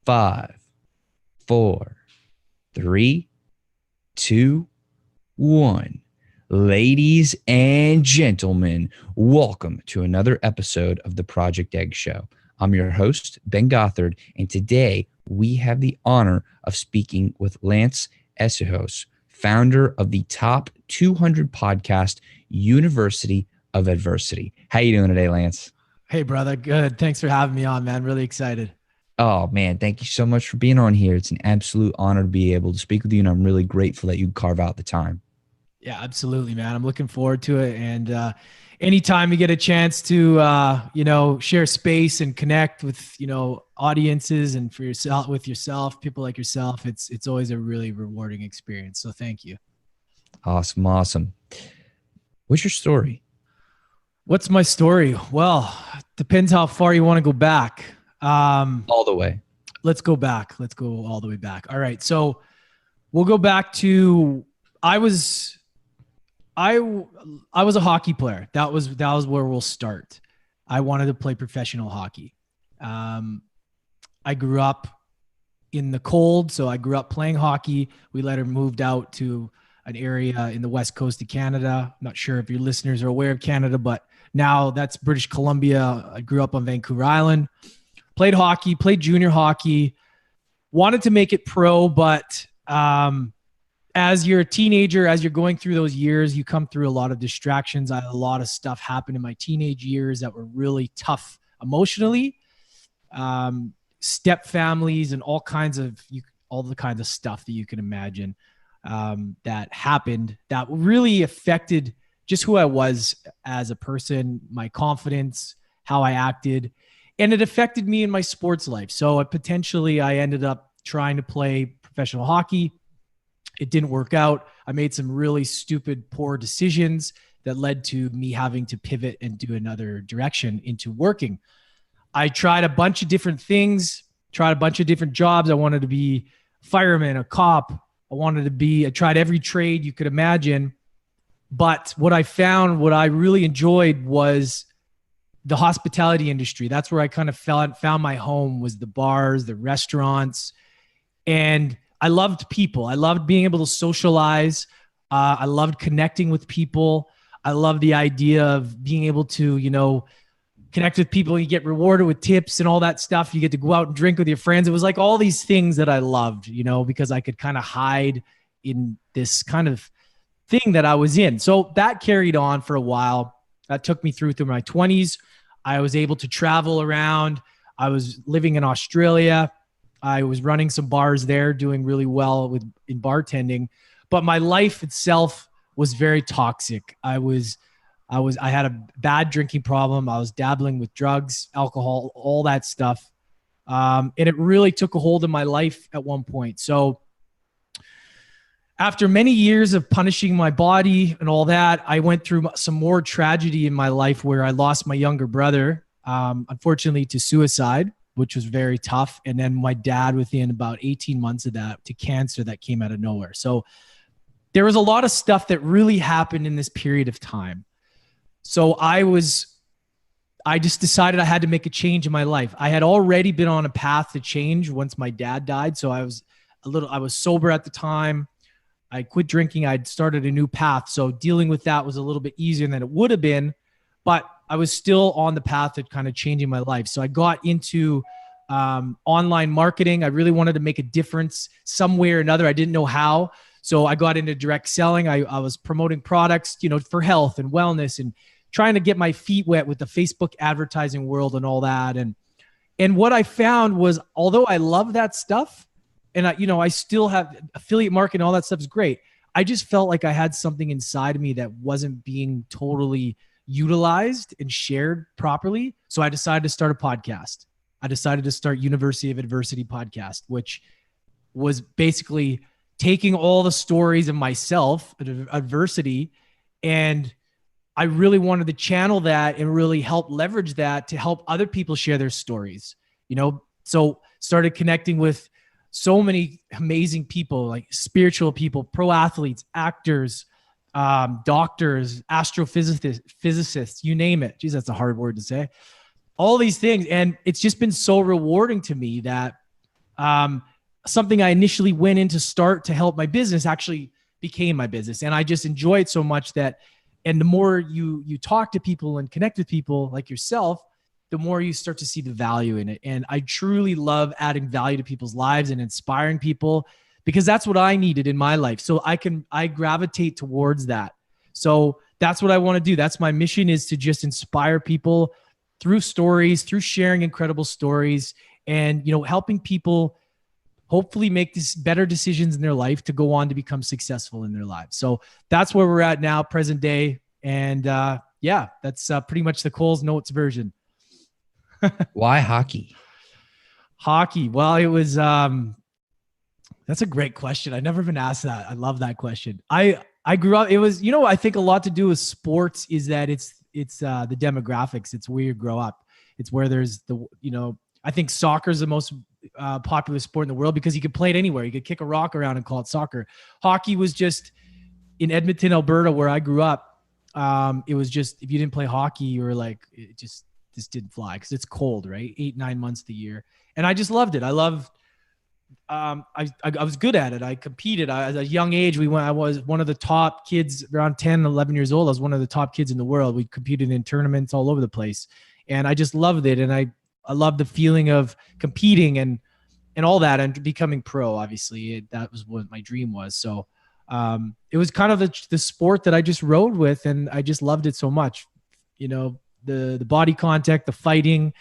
Five, four, three, two, one. Ladies and gentlemen, welcome to another episode of the Project Egg Show. I'm your host, Ben Gothard, and today we have the honor of speaking with Lance Essihos, founder of the top 200 podcast, University of Adversity. How you doing today, Lance? Hey, brother. Good. Thanks for having me on, man. Really excited. Oh, man, thank you so much for being on here. It's an absolute honor to be able to speak with you, and I'm really grateful that you carve out the time. Yeah, absolutely, man. I'm looking forward to it. And anytime you get a chance to, share space and connect with, audiences and for yourself, with yourself, people like yourself, it's always a really rewarding experience. So thank you. Awesome. What's your story? What's my story? Well, depends how far you want to go back. All the way. Let's go back. Let's go all the way back. All right. So we'll go back to, I was a hockey player. That was where we'll start. I wanted to play professional hockey. I grew up in the cold, so I grew up playing hockey. We later moved out to an area in the west coast of Canada. I'm not sure if your listeners are aware of Canada, but now that's British Columbia. I grew up on Vancouver Island. Played hockey, played junior hockey, wanted to make it pro, but as you're a teenager, as you're going through those years, you come through a lot of distractions. I had a lot of stuff happen in my teenage years that were really tough emotionally. Step families and all the kinds of stuff that you can imagine that happened that really affected just who I was as a person, my confidence, how I acted. And it affected me in my sports life. So I ended up trying to play professional hockey. It didn't work out. I made some really stupid, poor decisions that led to me having to pivot and do another direction into working. I tried a bunch of different things, tried a bunch of different jobs. I wanted to be a fireman, a cop. I tried every trade you could imagine. But what I really enjoyed was the hospitality industry. That's where I kind of found my home, was the bars, the restaurants. And I loved people. I loved being able to socialize. I loved connecting with people. I loved the idea of being able to, connect with people. You get rewarded with tips and all that stuff. You get to go out and drink with your friends. It was like all these things that I loved, because I could kind of hide in this kind of thing that I was in. So that carried on for a while. That took me through my 20s. I was able to travel around. I was living in Australia. I was running some bars there, doing really well in bartending. But my life itself was very toxic. I had a bad drinking problem. I was dabbling with drugs, alcohol, all that stuff. And it really took a hold of my life at one point. So after many years of punishing my body and all that, I went through some more tragedy in my life where I lost my younger brother, unfortunately to suicide, which was very tough. And then my dad within about 18 months of that to cancer that came out of nowhere. So there was a lot of stuff that really happened in this period of time. So I just decided I had to make a change in my life. I had already been on a path to change once my dad died. So I was sober at the time. I quit drinking. I'd started a new path. So dealing with that was a little bit easier than it would have been, but I was still on the path to kind of changing my life. So I got into online marketing. I really wanted to make a difference some way or another. I didn't know how. So I got into direct selling. I was promoting products, for health and wellness and trying to get my feet wet with the Facebook advertising world and all that. And what I found was, although I love that stuff, and I still have affiliate marketing, all that stuff is great. I just felt like I had something inside of me that wasn't being totally utilized and shared properly. So I decided to start a podcast. I decided to start University of Adversity podcast, which was basically taking all the stories of myself, adversity, and I really wanted to channel that and really help leverage that to help other people share their stories, so started connecting with so many amazing people, like spiritual people, pro athletes, actors, doctors, physicists, you name it. Geez, that's a hard word to say. All these things. And it's just been so rewarding to me that um, something I initially went in to start to help my business actually became my business. And I just enjoy it so much that, and the more you talk to people and connect with people like yourself, the more you start to see the value in it. And I truly love adding value to people's lives and inspiring people, because that's what I needed in my life. So I gravitate towards that. So that's what I want to do. That's my mission, is to just inspire people through stories, through sharing incredible stories, and, helping people hopefully make these better decisions in their life to go on to become successful in their lives. So that's where we're at now, present day. And yeah, that's pretty much the Coles Notes version. Why hockey? Hockey. Well, it was that's a great question. I've never been asked that. I love that question. I grew up, it was, I think a lot to do with sports is that it's the demographics. It's where you grow up. It's where there's I think soccer is the most popular sport in the world because you could play it anywhere. You could kick a rock around and call it soccer. Hockey was just in Edmonton, Alberta, where I grew up. It was just, if you didn't play hockey, you were like, it just didn't fly because it's cold, right? 8-9 months of the year. And I just loved it. I loved, I was good at it. I competed. At a young age, I was one of the top kids around 10, 11 years old. I was one of the top kids in the world. We competed in tournaments all over the place. And I just loved it. And I loved the feeling of competing and all that, and becoming pro. Obviously, that was what my dream was. So it was kind of the sport that I just rode with, and I just loved it so much. The body contact, the fighting,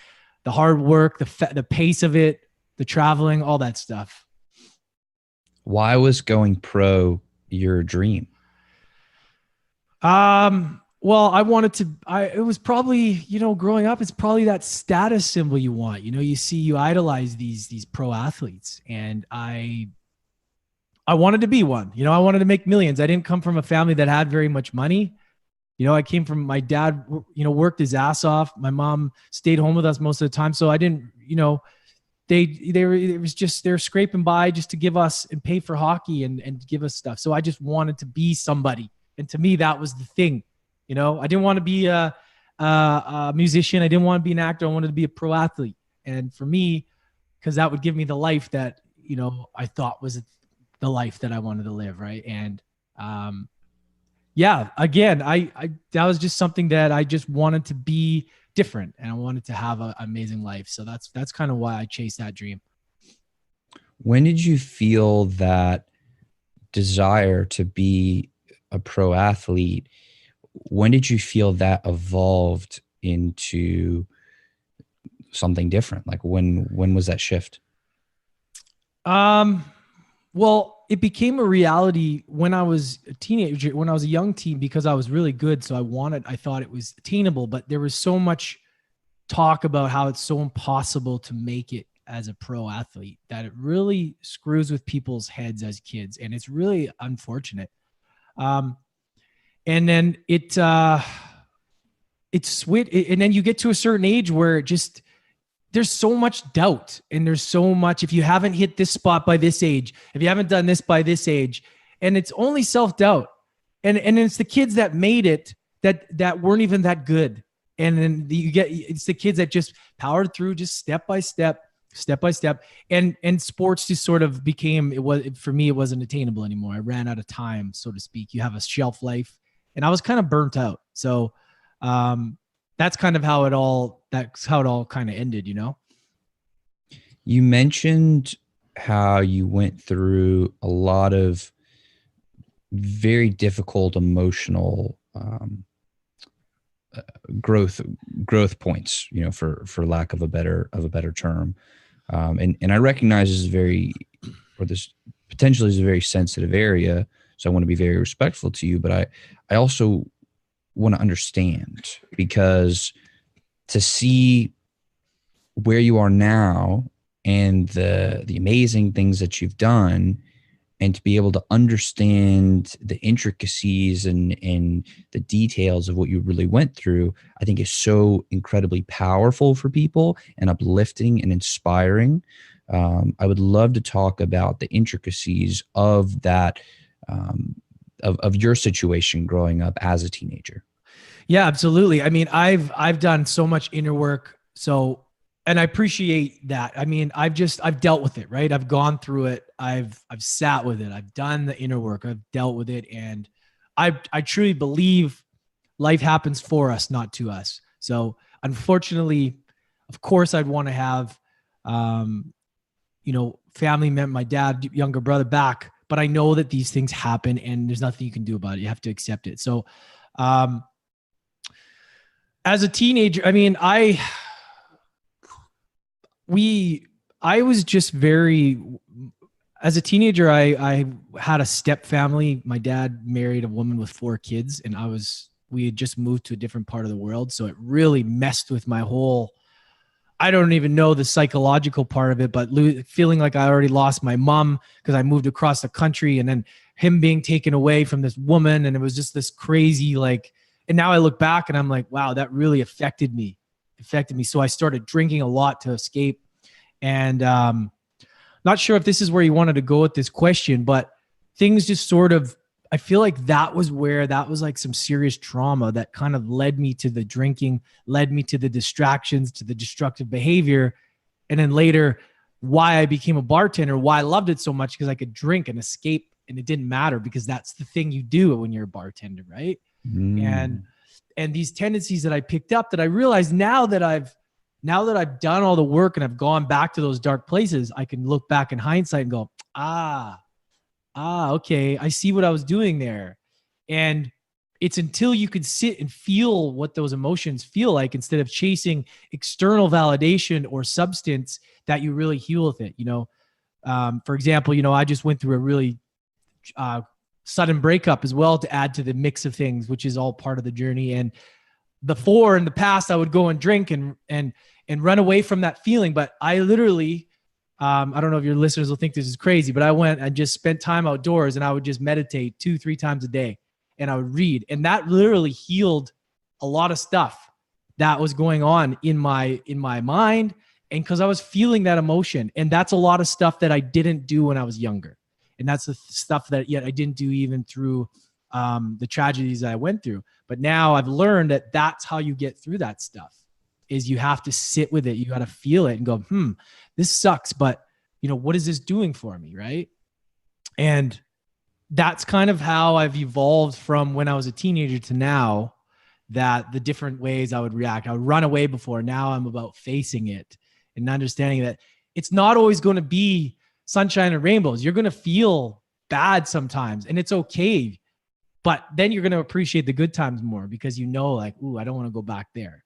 the hard work, the pace of it, the traveling, all that stuff. Why was going pro your dream? Well, it was probably, growing up, it's probably that status symbol you want. You idolize these pro athletes, and I wanted to be one. I wanted to make millions. I didn't come from a family that had very much money. I came from, my dad, worked his ass off. My mom stayed home with us most of the time. So I didn't, they're scraping by just to give us and pay for hockey and give us stuff. So I just wanted to be somebody. And to me, that was the thing. I didn't want to be a musician. I didn't want to be an actor. I wanted to be a pro athlete. And for me, because that would give me the life that, I thought was the life that I wanted to live. Right. And, yeah, again, I that was just something that I just wanted to be different, and I wanted to have an amazing life. So that's kind of why I chased that dream. When did you feel that desire to be a pro athlete? When did you feel that evolved into something different? Like when was that shift? Well, it became a reality when I was a teenager, when I was a young teen, because I was really good. So I thought it was attainable, but there was so much talk about how it's so impossible to make it as a pro athlete that it really screws with people's heads as kids. And it's really unfortunate. And then it's sweet. And then you get to a certain age where there's so much doubt, and there's so much, if you haven't hit this spot by this age, if you haven't done this by this age, and it's only self-doubt. And it's the kids that made it that weren't even that good. And then it's the kids that just powered through just step by step. And sports just sort of for me, it wasn't attainable anymore. I ran out of time, so to speak. You have a shelf life, and I was kind of burnt out. So, that's how it all kind of ended, You mentioned how you went through a lot of very difficult emotional growth points, for lack of a better term. And I recognize this potentially is a very sensitive area. So I want to be very respectful to you, but I also want to understand, because to see where you are now and the amazing things that you've done, and to be able to understand the intricacies and the details of what you really went through, I think is so incredibly powerful for people and uplifting and inspiring. I would love to talk about the intricacies of that, of your situation growing up as a teenager. Yeah, absolutely. I mean, I've done so much inner work. So And I appreciate that. I mean, I've dealt with it, right? I've gone through it. I've sat with it. I've done the inner work. I've dealt with it. And I truly believe life happens for us, not to us. So unfortunately, of course, I'd want to have, um, family member, my dad, younger brother back, but I know that these things happen and there's nothing you can do about it. You have to accept it. So, um, as a teenager, I mean, we I was just very as a teenager, I had a step family. My dad married a woman with 4 kids, and we had just moved to a different part of the world. So it really messed with my whole, I don't even know the psychological part of it, but feeling like I already lost my mom because I moved across the country, and then him being taken away from this woman. And it was just this crazy, like, and now I look back and I'm like, wow, that really affected me. So I started drinking a lot to escape. And not sure if this is where you wanted to go with this question, but things just sort of, I feel like that was like some serious trauma that kind of led me to the drinking, led me to the distractions, to the destructive behavior. And then later, why I became a bartender, why I loved it so much, because I could drink and escape and it didn't matter, because that's the thing you do when you're a bartender, right? And these tendencies that I picked up, that I realized now that I've done all the work and I've gone back to those dark places, I can look back in hindsight and go, okay, I see what I was doing there. And it's until you can sit and feel what those emotions feel like, instead of chasing external validation or substance, that you really heal with it. For example, I just went through a really sudden breakup as well, to add to the mix of things, which is all part of the journey. And before, in the past, I would go and drink and run away from that feeling. But I literally, I don't know if your listeners will think this is crazy, but I just spent time outdoors, and I would just meditate 2-3 times a day, and I would read. And that literally healed a lot of stuff that was going on in my mind. And because I was feeling that emotion, and that's a lot of stuff that I didn't do when I was younger. And that's the stuff that yet I didn't do even through the tragedies that I went through. But now I've learned that that's how you get through that stuff, is you have to sit with it. You got to feel it and go, this sucks, but what is this doing for me? Right. And that's kind of how I've evolved from when I was a teenager to now, that the different ways I would react. I would run away before. Now I'm about facing it and understanding that it's not always going to be sunshine and rainbows. You're going to feel bad sometimes, and it's okay. But then you're going to appreciate the good times more, because like, ooh, I don't want to go back there,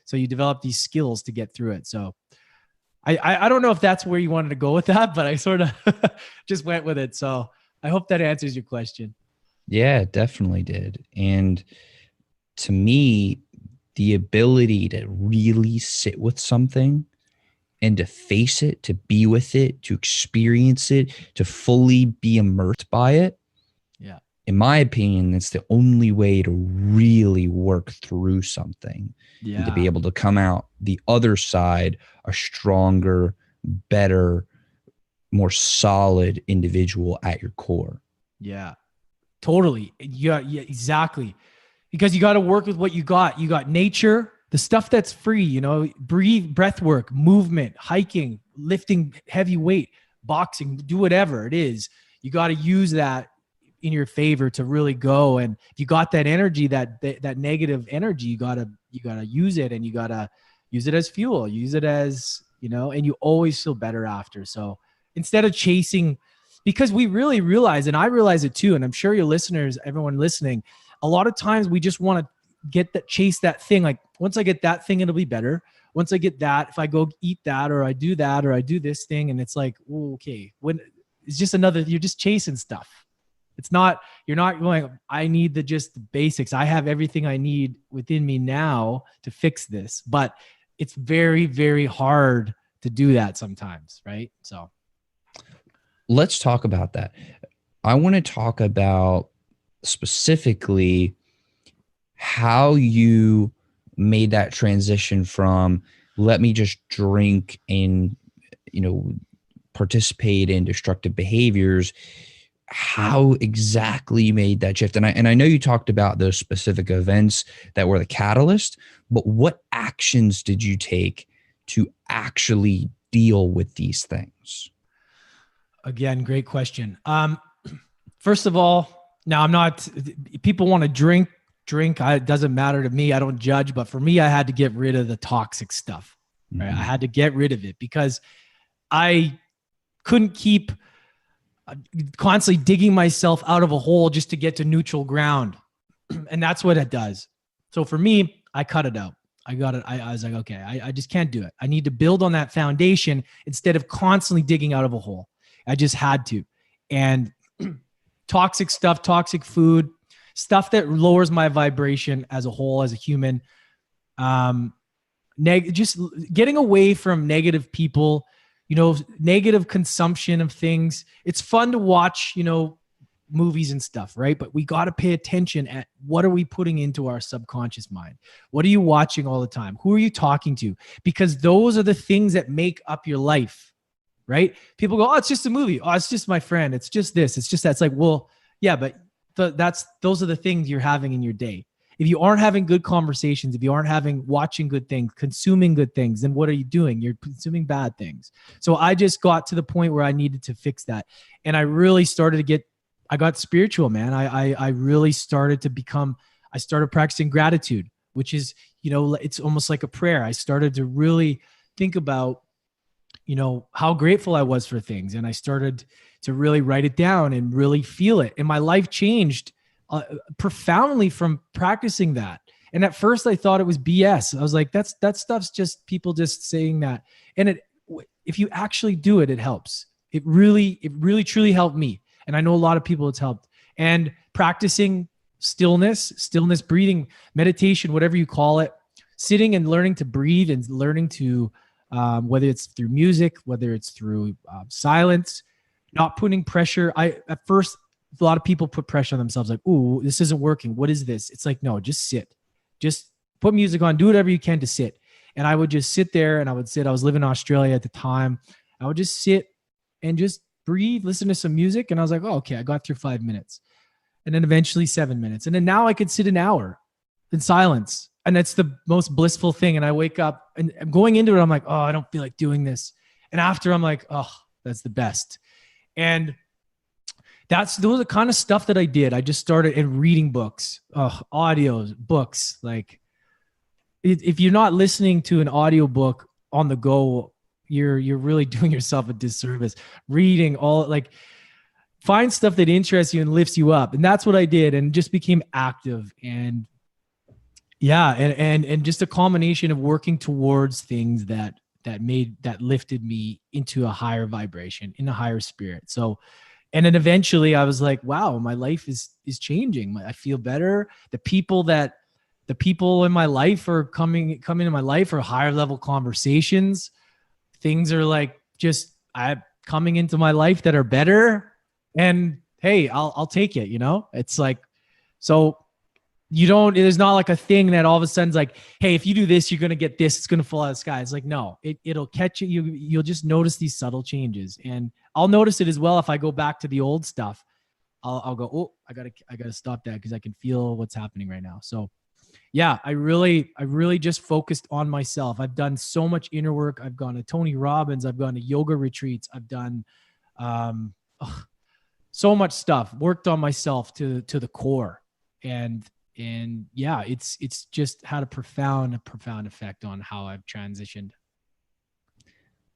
So you develop these skills to get through it. So I don't know if that's where you wanted to go with that, but I sort of just went with it. So I hope that answers your question. Yeah, it definitely did. And to me, the ability to really sit with something and to face it, to be with it, to experience it, to fully be immersed by it. Yeah. In my opinion, that's the only way to really work through something. Yeah. And to be able to come out the other side a stronger, better, more solid individual at your core. Yeah, totally. Yeah, exactly. Because you got to work with what you got. You got nature, the stuff that's free, breath work, movement, hiking, lifting heavy weight, boxing, do whatever it is. You got to use that in your favor to really go. And if you got that energy, that negative energy, you gotta use it, and you gotta use it as fuel, use it as, and you always feel better after. So instead of chasing, because we really realize, and I realize it too, and I'm sure your listeners, everyone listening, a lot of times we just want to chase that thing. Like, once I get that thing, it'll be better. Once I get that, if I go eat that, or I do that, or I do this thing, and it's like, oh, okay, when it's just you're just chasing stuff. It's not, you're not going, I need just the basics. I have everything I need within me now to fix this, but it's very, very hard to do that sometimes. Right. So let's talk about that. I want to talk about specifically how you made that transition from, let me just drink and, participate in destructive behaviors. How exactly you made that shift. And I know you talked about those specific events that were the catalyst, but what actions did you take to actually deal with these things? Again, great question. First of all, now I'm not, people want to drink. It doesn't matter to me. I don't judge, but for me, I had to get rid of the toxic stuff. Right? I had to get rid of it because I couldn't keep constantly digging myself out of a hole just to get to neutral ground. And that's what it does. So for me, I cut it out. I got it. I was like, okay, I just can't do it. I need to build on that foundation instead of constantly digging out of a hole. I just had to. And toxic stuff, toxic food, stuff that lowers my vibration as a whole, as a human. Just getting away from negative people, negative consumption of things. It's fun to watch, movies and stuff, right? But we got to pay attention at what are we putting into our subconscious mind? What are you watching all the time? Who are you talking to? Because those are the things that make up your life, right? People go, oh, it's just a movie. Oh, it's just my friend. It's just this. It's just that. It's like, well, yeah, but those are the things you're having in your day. If you aren't having good conversations, if you aren't watching good things, consuming good things, then what are you doing? You're consuming bad things. So I just got to the point where I needed to fix that. And I really I got spiritual, man. I really started to I started practicing gratitude, which is, it's almost like a prayer. I started to really think about, how grateful I was for things. And I started to really write it down and really feel it. And my life changed profoundly from practicing that. And at first I thought it was BS. I was like, that stuff's just people just saying that. And if you actually do it, it helps. It really truly helped me. And I know a lot of people it's helped. And practicing stillness, breathing, meditation, whatever you call it, sitting and learning to breathe and learning to, whether it's through music, whether it's through silence, not putting pressure. At first, a lot of people put pressure on themselves like, ooh, this isn't working. What is this? It's like, no, just sit. Just put music on, do whatever you can to sit. And I would just sit there and I would sit. I was living in Australia at the time. I would just sit and just breathe, listen to some music. And I was like, oh, okay, I got through 5 minutes. And then eventually 7 minutes. And then now I could sit an hour in silence. And that's the most blissful thing. And I wake up and I'm going into it. I'm like, oh, I don't feel like doing this. And after I'm like, oh, that's the best. And those are the kind of stuff that I did. I just started reading books, audios, books. Like if you're not listening to an audiobook on the go, you're really doing yourself a disservice. Reading find stuff that interests you and lifts you up. And that's what I did, and just became active. And yeah, and just a combination of working towards things that lifted me into a higher vibration, in a higher spirit. So, and then eventually I was like, wow, my life is changing. I feel better. The people in my life are coming into my life are higher level conversations. Things are like coming into my life that are better. And hey, I'll take it. It's like, so there's not like a thing that all of a sudden's like, hey, if you do this, you're going to get this, it's going to fall out of the sky. It's like, no, it'll catch you. You'll just notice these subtle changes. And I'll notice it as well. If I go back to the old stuff, I'll go, oh, I gotta stop that, because I can feel what's happening right now. So yeah, I really just focused on myself. I've done so much inner work. I've gone to Tony Robbins. I've gone to yoga retreats. I've done so much stuff, worked on myself to the core. And yeah, it's just had a profound effect on how I've transitioned.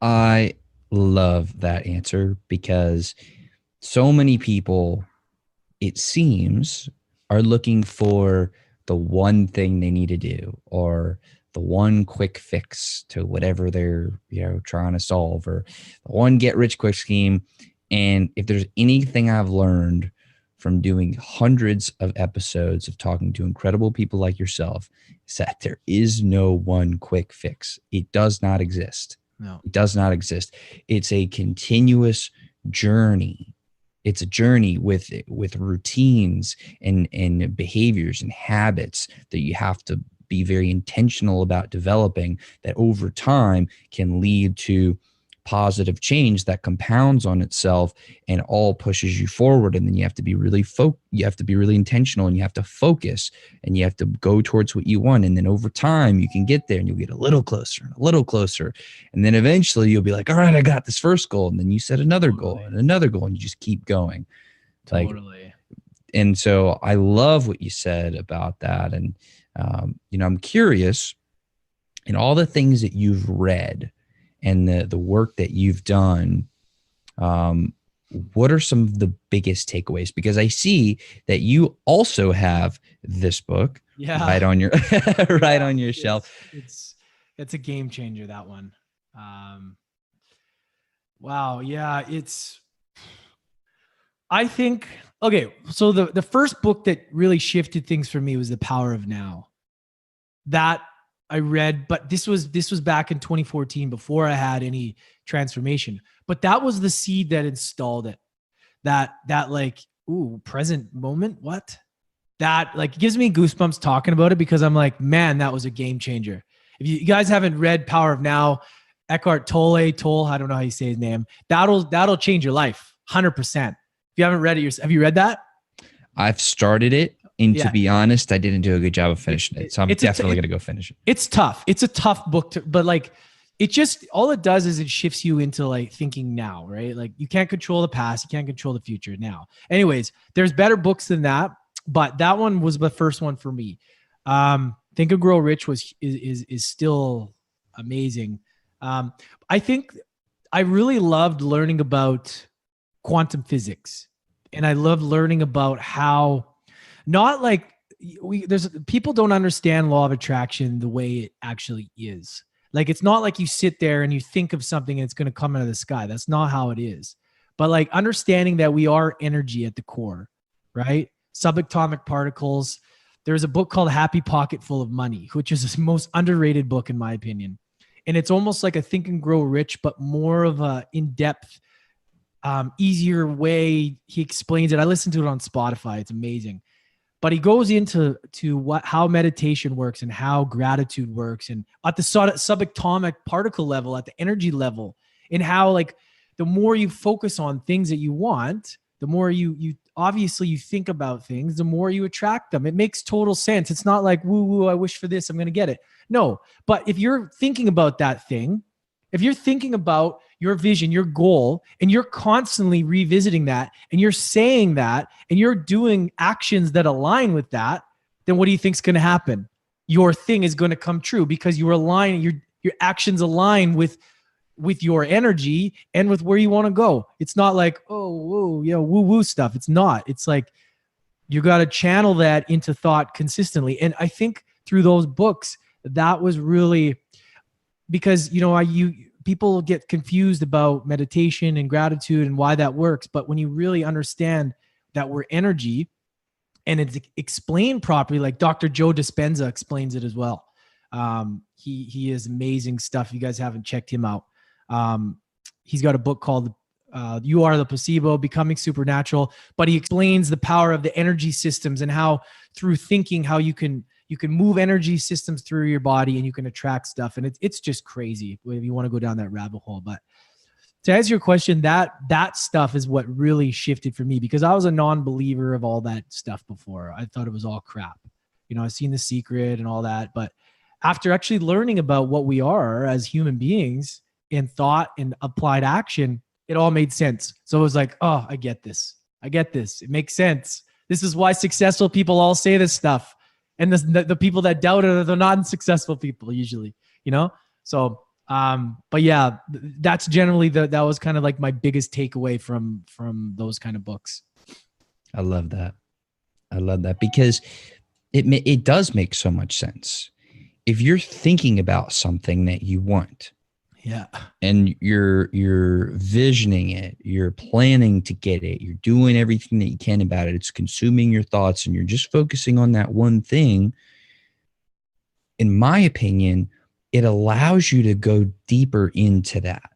I love that answer, because so many people, it seems, are looking for the one thing they need to do, or the one quick fix to whatever they're trying to solve, or the one get rich quick scheme. And if there's anything I've learned from doing hundreds of episodes of talking to incredible people like yourself, is that there is no one quick fix. It does not exist. No, it does not exist. It's a continuous journey. It's a journey with routines and behaviors and habits that you have to be very intentional about developing, that over time can lead to positive change that compounds on itself and all pushes you forward. And then you have to be really you have to be really intentional, and you have to focus, and you have to go towards what you want. And then over time you can get there, and you'll get a little closer and a little closer. And then eventually you'll be like, all right, I got this first goal. And then you set another goal and another goal, and you just keep going. Totally. And so I love what you said about that. And, I'm curious, in all the things that you've read and the work that you've done, what are some of the biggest takeaways? Because I see that you also have this book right on your on your shelf. It's a game changer, that one. Wow. Yeah. I think, okay. So the first book that really shifted things for me was The Power of Now. That I read, but this was back in 2014 before I had any transformation. But that was the seed that installed it. That like, ooh, present moment. What? That like gives me goosebumps talking about it, because I'm like, man, that was a game changer. If you guys haven't read Power of Now, Eckhart Tolle, I don't know how you say his name. That'll change your life, 100%. If you haven't read it, have you read that? I've started it. And to be honest, I didn't do a good job of finishing it. So I'm definitely going to go finish it. It's tough. It's a tough book but like, it just, all it does is it shifts you into like thinking now, right? Like you can't control the past. You can't control the future now. Anyways, there's better books than that, but that one was the first one for me. Think and Grow Rich is still amazing. I think I really loved learning about quantum physics, and I loved learning about how, not like there's people don't understand law of attraction the way it actually is. Like, it's not like you sit there and you think of something and it's going to come out of the sky. That's not how it is. But like understanding that we are energy at the core, right? Subatomic particles. There's a book called Happy Pocket Full of Money, which is the most underrated book in my opinion. And it's almost like a Think and Grow Rich, but more of a in-depth, easier way. He explains it. I listened to it on Spotify. It's amazing. But he goes into how meditation works and how gratitude works, and at the subatomic particle level, at the energy level, and how like the more you focus on things that you want, the more you obviously you think about things, the more you attract them. It makes total sense. It's not like woo woo, I wish for this, I'm going to get it. No, but if you're thinking about that thing, if you're thinking about your vision, your goal, and you're constantly revisiting that, and you're saying that, and you're doing actions that align with that, then what do you think is going to happen? Your thing is going to come true, because you're aligning, your actions align with your energy and with where you want to go. It's not like, oh, whoa, woo woo stuff. It's not. It's like you got to channel that into thought consistently. And I think through those books, that was really, because people get confused about meditation and gratitude and why that works. But when you really understand that we're energy, and it's explained properly, like Dr. Joe Dispenza explains it as well. He is amazing stuff. You guys haven't checked him out. He's got a book called You Are the Placebo, Becoming Supernatural, but he explains the power of the energy systems and how through thinking, how you can move energy systems through your body and you can attract stuff. And it's just crazy if you want to go down that rabbit hole. But to answer your question, that stuff is what really shifted for me, because I was a non-believer of all that stuff before. I thought it was all crap. I've seen The Secret and all that. But after actually learning about what we are as human beings in thought and applied action, it all made sense. So it was like, oh, I get this. It makes sense. This is why successful people all say this stuff. And the people that doubt it are the non-successful people usually, So, but yeah, that's generally that was kind of like my biggest takeaway from those kind of books. I love that because it does make so much sense. If you're thinking about something that you want, yeah, and you're visioning it, you're planning to get it, you're doing everything that you can about it, it's consuming your thoughts, and you're just focusing on that one thing, in my opinion, it allows you to go deeper into that.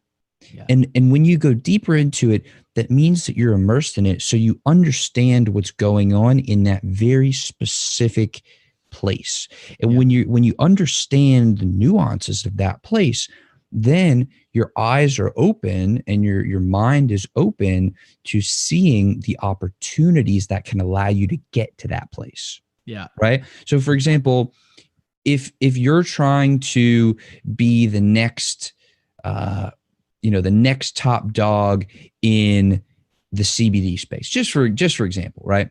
Yeah. And when you go deeper into it, that means that you're immersed in it, so you understand what's going on in that very specific place. And when you understand the nuances of that place, then your eyes are open and your mind is open to seeing the opportunities that can allow you to get to that place. Yeah. Right. So for example, if you're trying to be the next, the next top dog in the CBD space, just for example, right?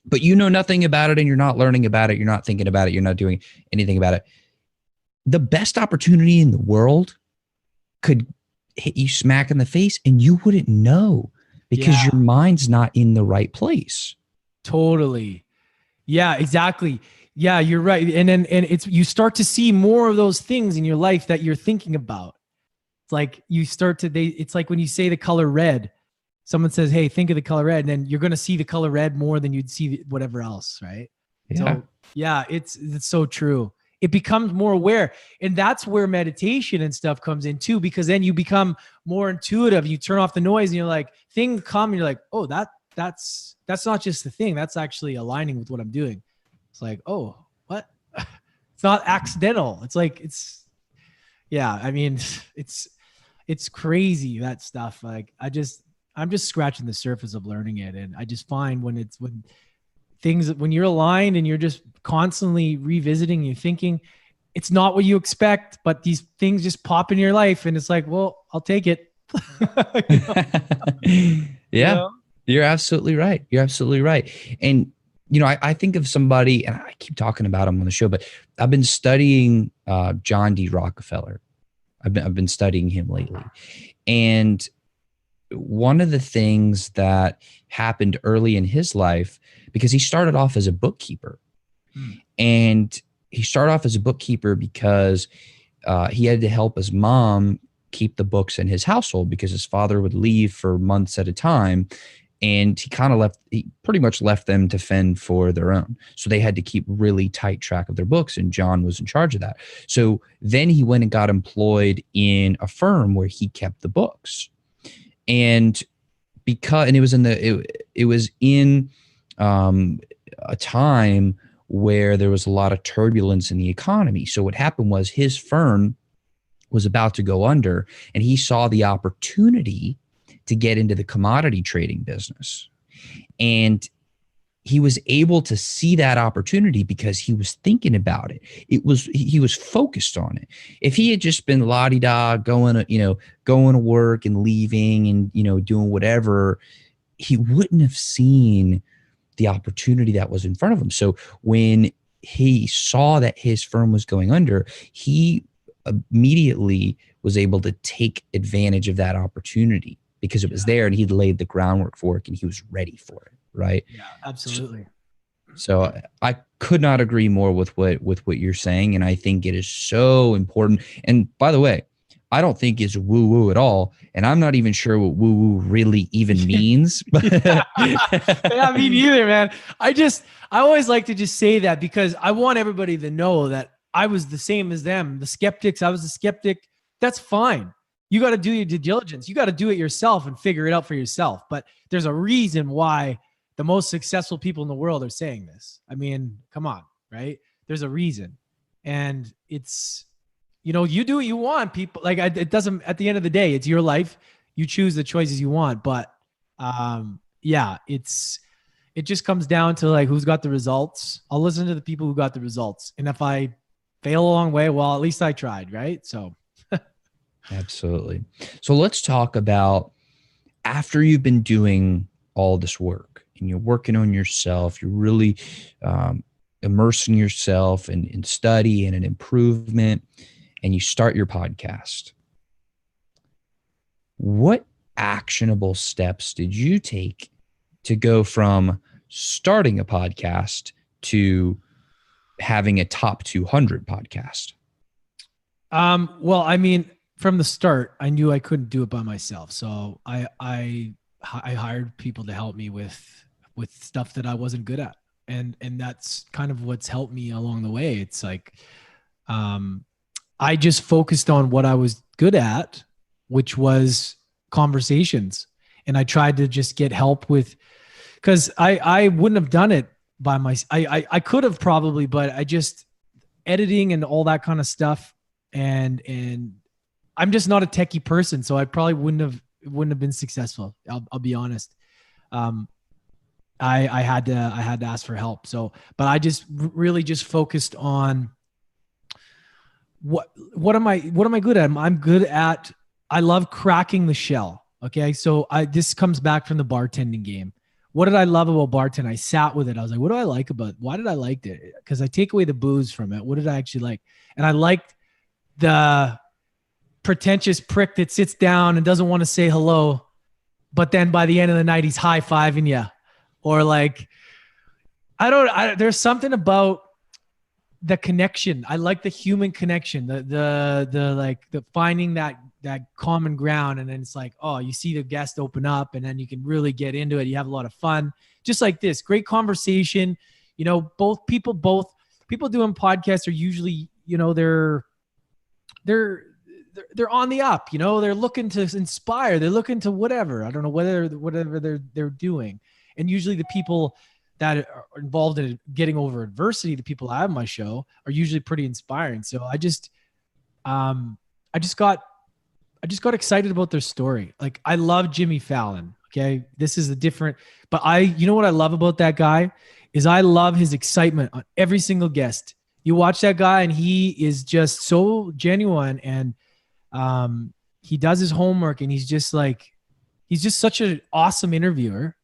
But you know nothing about it and you're not learning about it. You're not thinking about it. You're not doing anything about it. The best opportunity in the world could hit you smack in the face and you wouldn't know because your mind's not in the right place. Totally. Yeah, exactly. Yeah, you're right. And it's, you start to see more of those things in your life that you're thinking about. It's like you start to, it's like when you say the color red, someone says, hey, think of the color red. And then you're going to see the color red more than you'd see whatever else. Right. Yeah. So yeah, it's so true. It becomes more aware. And that's where meditation and stuff comes in too, because then you become more intuitive. You turn off the noise and you're like, things come and you're like, oh, that's not just the thing. That's actually aligning with what I'm doing. It's like, oh, what? It's not accidental. It's like, yeah, I mean, it's crazy, that stuff. Like I'm just scratching the surface of learning it. And I just find when you're aligned and you're just constantly revisiting, you're thinking it's not what you expect, but these things just pop in your life and it's like, well, I'll take it. Yeah, you're absolutely right. You're absolutely right. And, I think of somebody, and I keep talking about him on the show, but I've been studying John D. Rockefeller. I've been studying him lately. And one of the things that happened early in his life, because he started off as a bookkeeper, and he started off as a bookkeeper because he had to help his mom keep the books in his household because his father would leave for months at a time. And he pretty much left them to fend for their own. So they had to keep really tight track of their books. And John was in charge of that. So then he went and got employed in a firm where he kept the books. And it was in a time where there was a lot of turbulence in the economy. So what happened was his firm was about to go under, and he saw the opportunity to get into the commodity trading business. And he was able to see that opportunity because he was thinking about it. He was focused on it. If he had just been la-di-da, going to work and leaving and, doing whatever, he wouldn't have seen the opportunity that was in front of him. So when he saw that his firm was going under, he immediately was able to take advantage of that opportunity because it was there and he'd laid the groundwork for it and he was ready for it. Right. Yeah, absolutely. So I could not agree more with what you're saying. And I think it is so important. And by the way, I don't think it's woo woo at all. And I'm not even sure what woo woo really even means. Yeah, me neither, man. I always like to just say that because I want everybody to know that I was the same as them. The skeptics, I was a skeptic. That's fine. You got to do your due diligence. You got to do it yourself and figure it out for yourself. But there's a reason why the most successful people in the world are saying this. I mean, come on, right? There's a reason. And it's, you do what you want, people. Like it doesn't, at the end of the day, it's your life. You choose the choices you want. But it just comes down to like, who's got the results. I'll listen to the people who got the results. And if I fail a long way, well, at least I tried, right? So absolutely. So let's talk about after you've been doing all this work and you're working on yourself, you're really immersing yourself in study and in improvement, and you start your podcast. What actionable steps did you take to go from starting a podcast to having a top 200 podcast? Well, I mean, from the start, I knew I couldn't do it by myself. So I hired people to help me with stuff that I wasn't good at. And that's kind of what's helped me along the way. It's like, I just focused on what I was good at, which was conversations. And I tried to just get help with, cause I wouldn't have done it by myself. I could have probably, but I just editing and all that kind of stuff. And I'm just not a techie person, so I probably wouldn't have been successful. I'll be honest. Um, I had to ask for help. So, but I just really just focused on what am I good at? I'm good at, I love cracking the shell. Okay. So this comes back from the bartending game. What did I love about bartending? I sat with it. I was like, what do I like about it? Why did I like it? Because I take away the booze from it. What did I actually like? And I liked the pretentious prick that sits down and doesn't want to say hello, but then by the end of the night, he's high-fiving you. Or like, there's something about the connection. I like the human connection, the finding that common ground. And then it's like, oh, you see the guest open up and then you can really get into it. You have a lot of fun. Just like this, great conversation. You know, both people doing podcasts are usually, you know, they're on the up, you know, they're looking to inspire. They're looking to whatever. I don't know whatever they're doing. And usually the people that are involved in getting over adversity, the people I have on my show, are usually pretty inspiring. So I just got excited about their story. Like, I love Jimmy Fallon. Okay. This is a different, but you know what I love about that guy is I love his excitement on every single guest. You watch that guy and he is just so genuine, and he does his homework, and he's just such an awesome interviewer.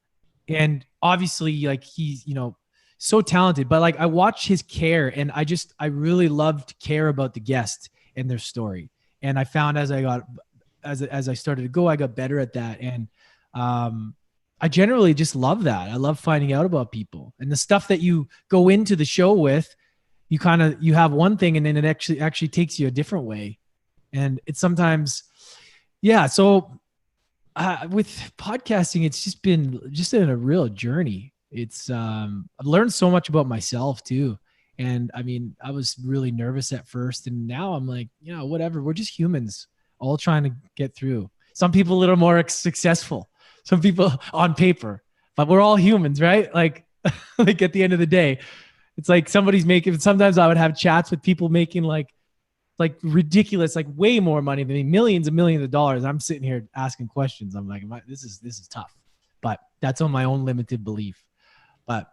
And obviously, like, he's, you know, so talented, but like, I watch his care, and I really loved care about the guest and their story. And I found as I started to go, I got better at that. And I generally just love that. I love finding out about people, and the stuff that you go into the show with, you have one thing, and then it actually takes you a different way. And it's sometimes, yeah. So with podcasting, it's just been in a real journey. It's I've learned so much about myself too. And I mean, I was really nervous at first, and now I'm like, you know, whatever. We're just humans, all trying to get through. Some people a little more successful, some people on paper, but we're all humans, right? Like, like at the end of the day, it's like somebody's making. Sometimes I would have chats with people making like ridiculous, like way more money than me, millions and millions of dollars. I'm sitting here asking questions. I'm like, this is tough, but that's on my own limited belief. But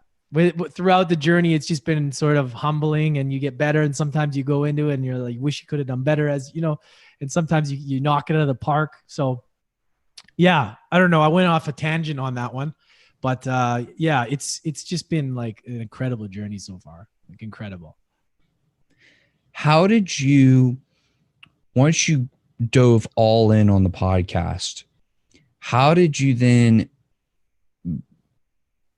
throughout the journey, it's just been sort of humbling, and you get better. And sometimes you go into it and you're like, wish you could have done better, as you know, and sometimes you knock it out of the park. So yeah, I don't know. I went off a tangent on that one, but yeah, it's just been like an incredible journey so far. Like, incredible. How did you, once you dove all in on the podcast, how did you then,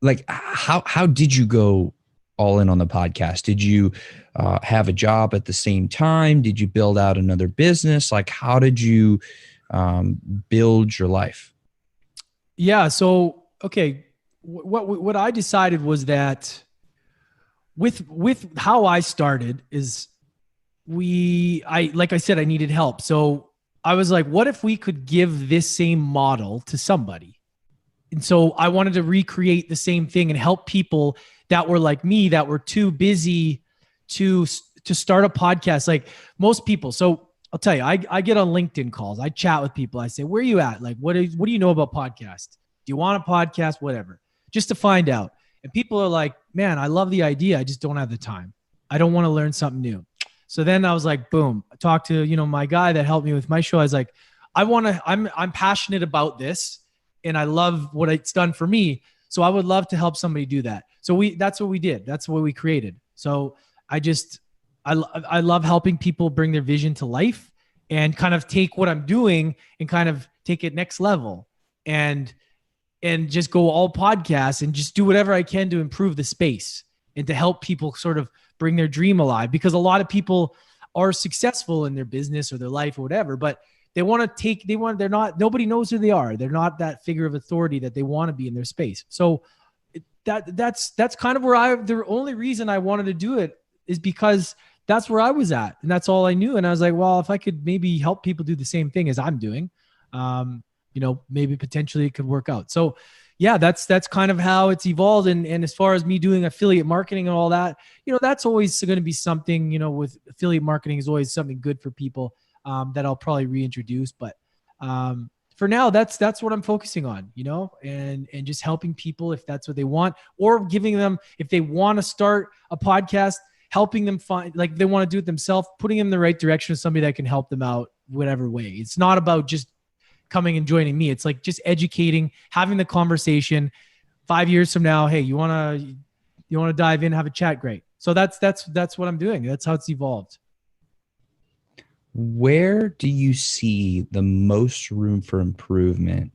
like, how did you go all in on the podcast? Did you have a job at the same time? Did you build out another business? Like, how did you build your life? Yeah. So, okay. What I decided was that with how I started is, like I said, I needed help. So I was like, what if we could give this same model to somebody? And so I wanted to recreate the same thing and help people that were like me, that were too busy to start a podcast. Like most people. So I'll tell you, I get on LinkedIn calls. I chat with people. I say, where are you at? Like, what do you know about podcasts? Do you want a podcast? Whatever, just to find out. And people are like, man, I love the idea. I just don't have the time. I don't want to learn something new. So then I was like, boom, I talked to, you know, my guy that helped me with my show. I was like, I'm passionate about this, and I love what it's done for me. So I would love to help somebody do that. So that's what we did. That's what we created. So I love helping people bring their vision to life and kind of take what I'm doing and kind of take it next level and just go all podcasts and just do whatever I can to improve the space and to help people sort of bring their dream alive. Because a lot of people are successful in their business or their life or whatever, but nobody knows who they are. They're not that figure of authority that they want to be in their space. So that's kind of where the only reason I wanted to do it is because that's where I was at and that's all I knew. And I was like, well, if I could maybe help people do the same thing as I'm doing, you know, maybe potentially it could work out. So yeah, that's kind of how it's evolved. And as far as me doing affiliate marketing and all that, you know, that's always going to be something, you know, with affiliate marketing is always something good for people. that I'll probably reintroduce. But for now, that's what I'm focusing on, and just helping people if that's what they want, or giving them, if they want to start a podcast, helping them find, like, they want to do it themselves, putting them in the right direction of somebody that can help them out whatever way. It's not about just coming and joining me. It's like just educating, having the conversation. 5 years from now, hey, you want to dive in, have a chat? Great. So that's what I'm doing. That's how it's evolved. Where do you see the most room for improvement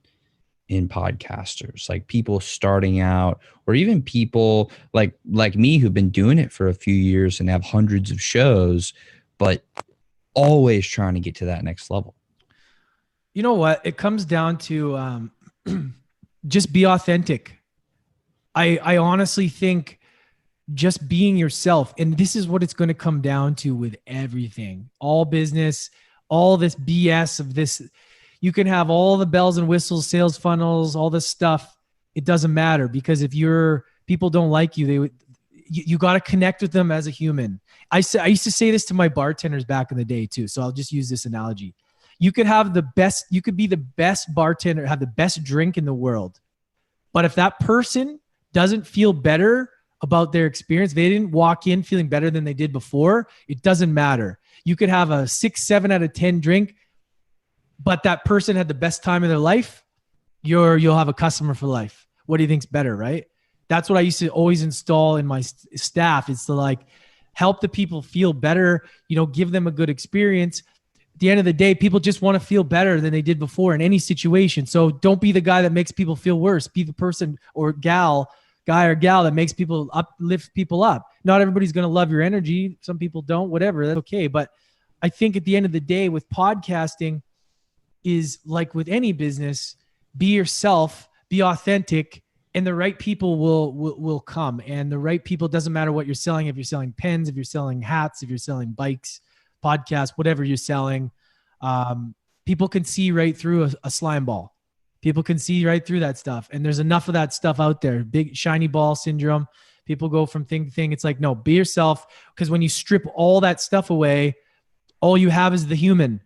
in podcasters, like people starting out, or even people like me who've been doing it for a few years and have hundreds of shows, but always trying to get to that next level? You know what? It comes down to just be authentic. I honestly think just being yourself, and this is what it's going to come down to with everything, all business, all this BS of this. You can have all the bells and whistles, sales funnels, all this stuff. It doesn't matter, because if people don't like you, you got to connect with them as a human. I used to say this to my bartenders back in the day too. So I'll just use this analogy. You could be the best bartender, have the best drink in the world. But if that person doesn't feel better about their experience, they didn't walk in feeling better than they did before, it doesn't matter. You could have a 6, 7 out of 10 drink, but that person had the best time of their life, you'll have a customer for life. What do you think's better, right? That's what I used to always install in my staff. It's to like help the people feel better, give them a good experience. At the end of the day, people just want to feel better than they did before in any situation. So don't be the guy that makes people feel worse. Be the person or guy or gal that makes people lift people up. Not everybody's going to love your energy. Some people don't, whatever. That's okay. But I think at the end of the day with podcasting is like with any business, be yourself, be authentic, and the right people will come. And the right people, doesn't matter what you're selling. If you're selling pens, if you're selling hats, if you're selling bikes, podcasts, whatever you're selling, people can see right through a slime ball. People can see right through that stuff. And there's enough of that stuff out there. Big shiny ball syndrome. People go from thing to thing. It's like, no, be yourself. Because when you strip all that stuff away, all you have is the human.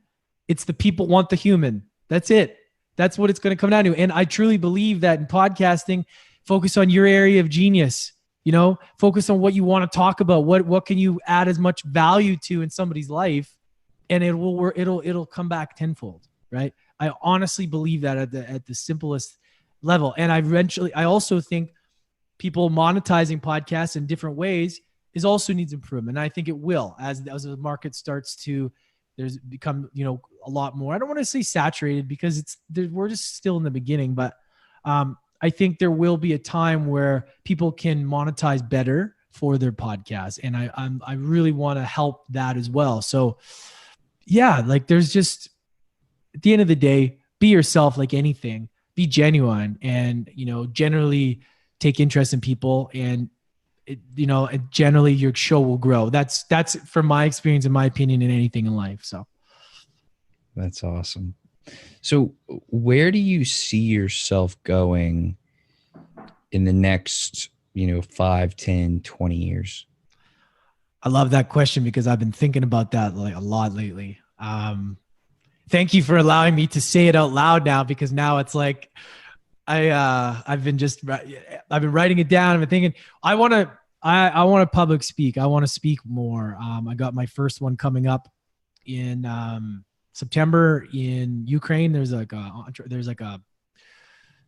It's the people want the human. That's it. That's what it's going to come down to. And I truly believe that in podcasting, focus on your area of genius. Focus on what you want to talk about. What can you add as much value to in somebody's life, and it will work. It'll come back tenfold, right? I honestly believe that at the simplest level. And I also think people monetizing podcasts in different ways also needs improvement. And I think it will as the market starts to, there's become, a lot more. I don't want to say saturated because we're just still in the beginning, but I think there will be a time where people can monetize better for their podcast. And I really want to help that as well. So yeah, like there's just, at the end of the day, be yourself, like anything, be genuine, and, generally take interest in people, and, and generally your show will grow. That's from my experience, in my opinion, in anything in life. So that's awesome. So where do you see yourself going in the next, 5, 10, 20 years? I love that question because I've been thinking about that like a lot lately. Thank you for allowing me to say it out loud now, because now it's like I've been writing it down. I've been thinking I want to public speak. I want to speak more. I got my first one coming up in September in Ukraine. There's like a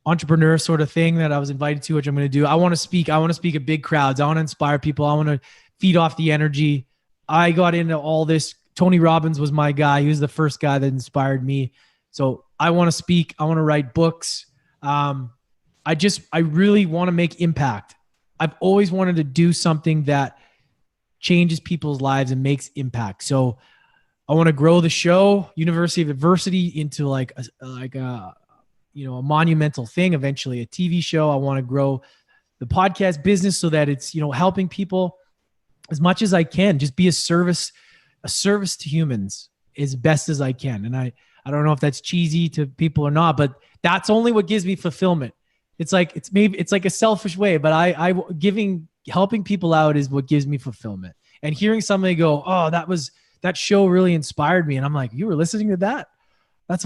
entrepreneur sort of thing that I was invited to, which I'm going to do. I want to speak at big crowds. I want to inspire people. I want to feed off the energy. I got into all this. Tony Robbins was my guy. He was the first guy that inspired me. So I want to speak. I want to write books. I really want to make impact. I've always wanted to do something that changes people's lives and makes impact. So I want to grow the show, University of Adversity, into like a monumental thing, eventually a TV show. I want to grow the podcast business so that it's, helping people as much as I can, just be a service to humans as best as I can. And I don't know if that's cheesy to people or not, but that's only what gives me fulfillment. It's like a selfish way, but helping people out is what gives me fulfillment. And hearing somebody go, oh, that was that show really inspired me. And I'm like, you were listening to that? That's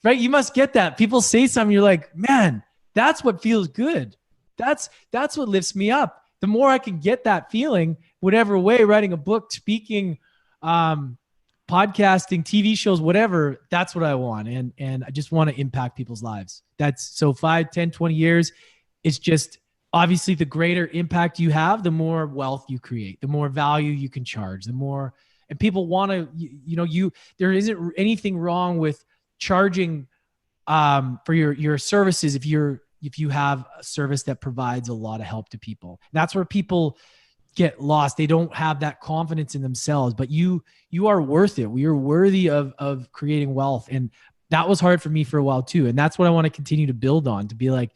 right. You must get that. People say something, you're like, man, that's what feels good. That's what lifts me up. The more I can get that feeling, whatever way, writing a book, speaking, podcasting, TV shows, whatever, that's what I want. And I just want to impact people's lives. That's so 5, 10, 20 years. It's just obviously the greater impact you have, the more wealth you create, the more value you can charge, the more, and people want to, there isn't anything wrong with charging for your services if you have a service that provides a lot of help to people. That's where people get lost. They don't have that confidence in themselves, but you are worth it. We are worthy of creating wealth. And that was hard for me for a while too. And that's what I want to continue to build on, to be like,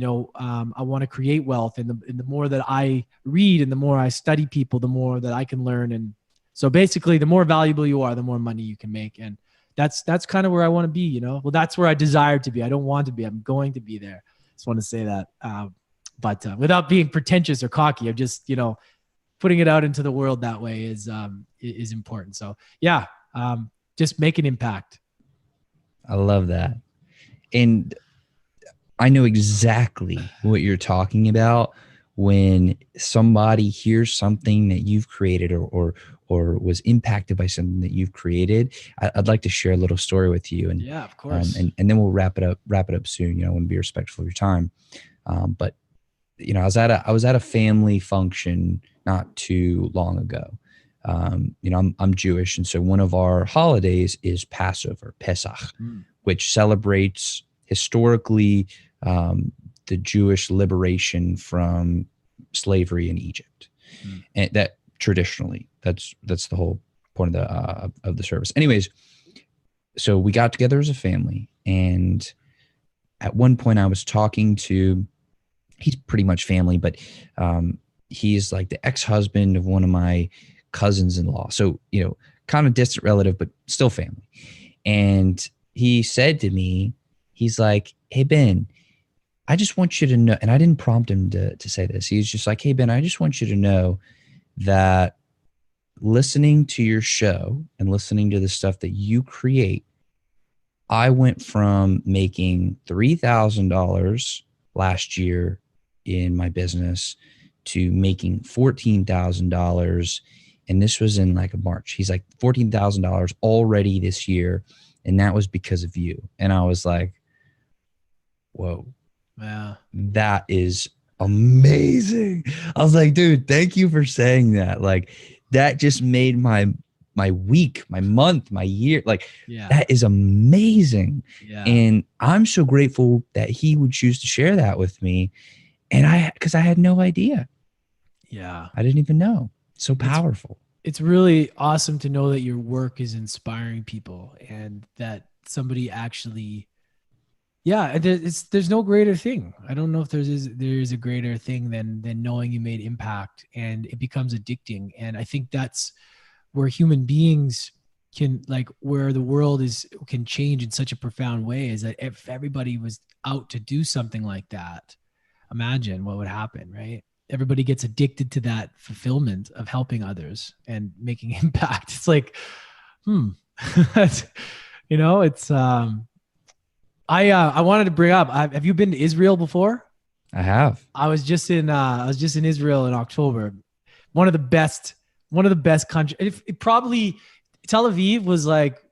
I want to create wealth. And the more that I read and the more I study people, the more that I can learn. And so basically the more valuable you are, the more money you can make. And that's kind of where I want to be, well, that's where I desire to be. I don't want to be, I'm going to be there. Just want to say that. But without being pretentious or cocky, I'm just, putting it out into the world that way is important. So yeah, just make an impact. I love that. And I know exactly what you're talking about when somebody hears something that you've created or was impacted by something that you've created. I'd like to share a little story with you. And yeah, of course. And then we'll wrap it up soon. I want to be respectful of your time. But I was at a family function not too long ago. I'm Jewish, and so one of our holidays is Passover, Pesach, which celebrates historically the Jewish liberation from slavery in Egypt, and that traditionally that's the whole point of the service. Anyways, so we got together as a family, and at one point I was talking to. He's pretty much family, but he's like the ex-husband of one of my cousins-in-law. So, kind of distant relative, but still family. And he said to me, he's like, hey, Ben, I just want you to know, and I didn't prompt him to say this. He's just like, hey, Ben, I just want you to know that listening to your show and listening to the stuff that you create, I went from making $3,000 last year in my business to making $14,000. And this was in like March. He's like, $14,000 already this year. And that was because of you. And I was like, whoa, yeah, that is amazing. I was like, dude, thank you for saying that. Like, that just made my week, my month, my year. Like, that is amazing. Yeah. And I'm so grateful that he would choose to share that with me. And because I had no idea. Yeah. I didn't even know. So powerful. It's really awesome to know that your work is inspiring people and that somebody actually, there's no greater thing. I don't know if there is a greater thing than knowing you made impact, and it becomes addicting. And I think that's where human beings can, like, where the world can change in such a profound way, is that if everybody was out to do something like that, imagine what would happen, right? Everybody gets addicted to that fulfillment of helping others and making impact. It's like, it's, I wanted to bring up, have you been to Israel before? I have. I was just in Israel in October. One of the best countries. It probably, Tel Aviv was like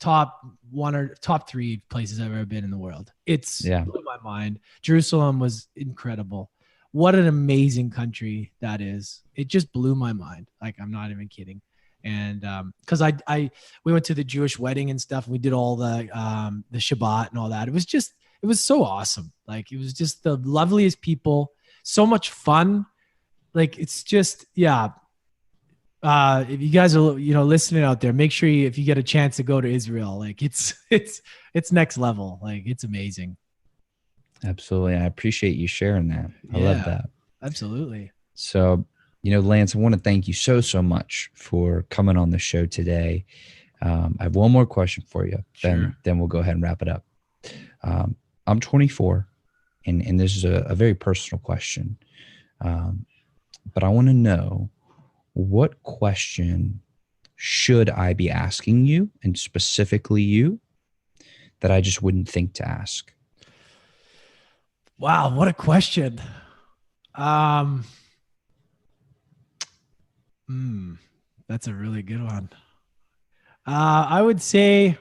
top 1 or top 3 places I've ever been in the world. Blew my mind. Jerusalem was incredible. What an amazing country that is. It just blew my mind. Like, I'm not even kidding. And because we went to the Jewish wedding and stuff, and we did all the Shabbat and all that. It was so awesome. Like, it was just the loveliest people, so much fun. Like, it's just, if you guys are, listening out there, make sure if you get a chance to go to Israel, like, it's next level. Like, it's amazing. Absolutely. I appreciate you sharing that. I love that. Absolutely. So, Lance, I want to thank you so much for coming on the show today. I have one more question for you. Sure. Then we'll go ahead and wrap it up. I'm 24, and this is a very personal question. But I want to know, what question should I be asking you, and specifically you, that I just wouldn't think to ask? Wow, what a question. Um, hmm, that's a really good one. I would say,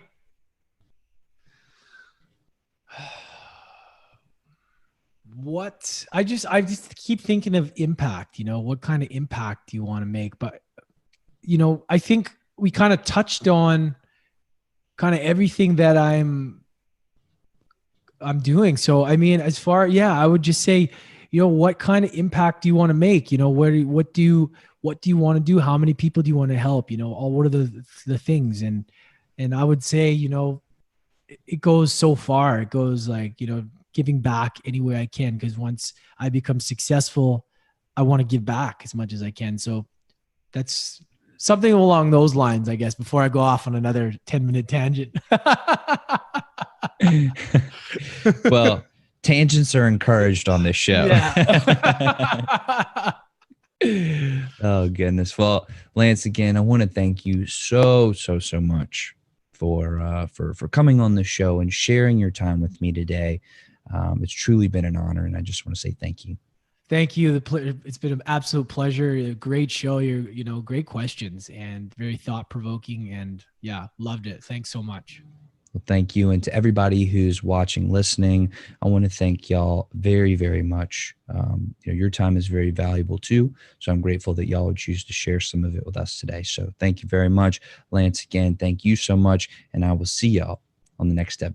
I just keep thinking of impact. What kind of impact do you want to make? But I think we kind of touched on kind of everything that I'm doing. So I mean, yeah, I would just say, what kind of impact do you want to make? What do you want to do? How many people do you want to help? What are the things? And I would say, it goes so far. It goes like, giving back any way I can, because once I become successful, I want to give back as much as I can. So that's something along those lines, I guess, before I go off on another 10-minute tangent. Well, tangents are encouraged on this show. Yeah. Oh goodness. Well, Lance, again, I want to thank you so much for coming on the show and sharing your time with me today. It's truly been an honor, and I just want to say thank you. Thank you. It's been an absolute pleasure. A great show. Great questions and very thought provoking. And yeah, loved it. Thanks so much. Well, thank you. And to everybody who's watching, listening, I want to thank y'all very, very much. Your time is very valuable too. So I'm grateful that y'all would choose to share some of it with us today. So thank you very much. Lance, again, thank you so much. And I will see y'all on the next episode.